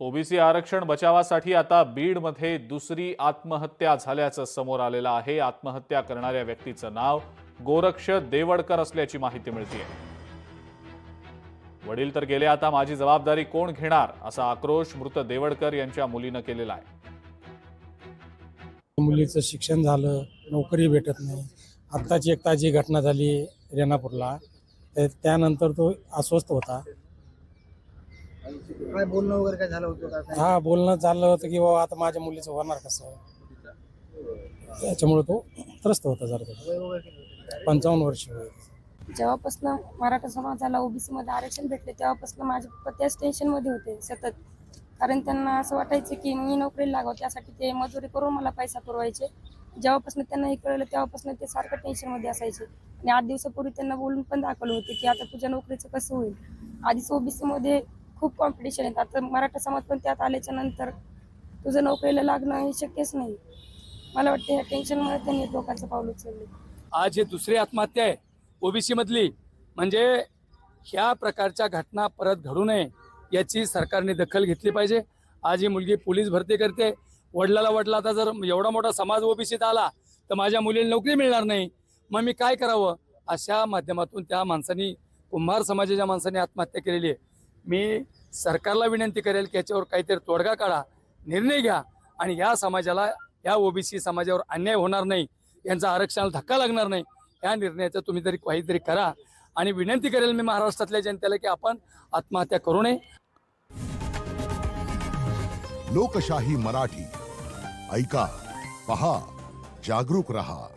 OBC आरक्षण बचावासाठी आता बीडमध्ये दुसरी आत्महत्या झाल्याचं समोर आलेलं आहे। आत्महत्या करणाऱ्या व्यक्तीचं नाव गोरक्ष देवडकर असल्याची माहिती मिळते। वडील तर गेले, आता माझी जबाबदारी कोण घेणार असा आक्रोश मृत देवडकर यांच्या मुलीनं केलेला आहे। मुलीचं शिक्षण झालं, नोकरी भेटत नाही। आत्ताची एक ताजी घटना झाली रेणापूरला, त्यानंतर तो अस्वस्थ होता। काय बोलणं वगैरे काय झालं होतं का? हा, बोलणं चाललं होतं की बाबा आता माझ्या मुलीचं होणार कसं, त्याच्यामुळे तो त्रस्त होता जरा। 55 वर्ष वय। जेव्हापासून मराठा समाजाला ओबीसी मध्ये आरक्षण भेटले तेव्हापासून माझे पती त्याच टेन्शन मध्ये होते सतत। कारण त्यांना असं वाटायचं की मी नोकरीला लागावं, त्यासाठी ते मजुरी करून मला पैसा पुरवायचे। जेव्हापासून त्यांना हे कळलं तेव्हापासून ते सारखं टेन्शन मध्ये असायचे। आणि 8 दिवसापूर्वी त्यांना बोलून पण दाखवलं होतं की आता तुझ्या नोकरीचं कसं होईल। आधीच ओबीसी मध्ये खूप कॉम्पिटिशन आहे, आता मराठा समाज पण त्यात आल्याच्या नंतर तुझं नोकरीला लागणं हे शक्यच नाही। मला वाटतं ह्या टेन्शनमुळे त्यांनी लोकांचं पाऊल उचलले। आज हे दुसरी आत्महत्या आहे ओबीसी मधली, म्हणजे ह्या प्रकारच्या घटना परत घडू नये याची सरकारने दखल घेतली पाहिजे। आज ही मुलगी पोलीस भरती करते, वडिलाला आता जर एवढा मोठा समाज ओबीसीत आला तर माझ्या मुलीला नोकरी मिळणार नाही, मग मी काय करावं। अशा माध्यमातून त्या माणसांनी, कुंभार समाजाच्या माणसांनी आत्महत्या केलेली आहे। मी सरकारला विनंती करेल की याच्यावर काहीतरी तोडगा काढा, निर्णय घ्या आणि या समाजाला, या ओबीसी समाजावर अन्याय होणार नाही, यांचा आरक्षणाला धक्का लागणार नाही, या निर्णयाचं तुम्ही तरी काहीतरी करा। आणि विनंती करेल मी महाराष्ट्रातल्या जनतेला की आपण आत्महत्या करू नये। लोकशाही मराठी ऐका, पहा, जागरूक रहा।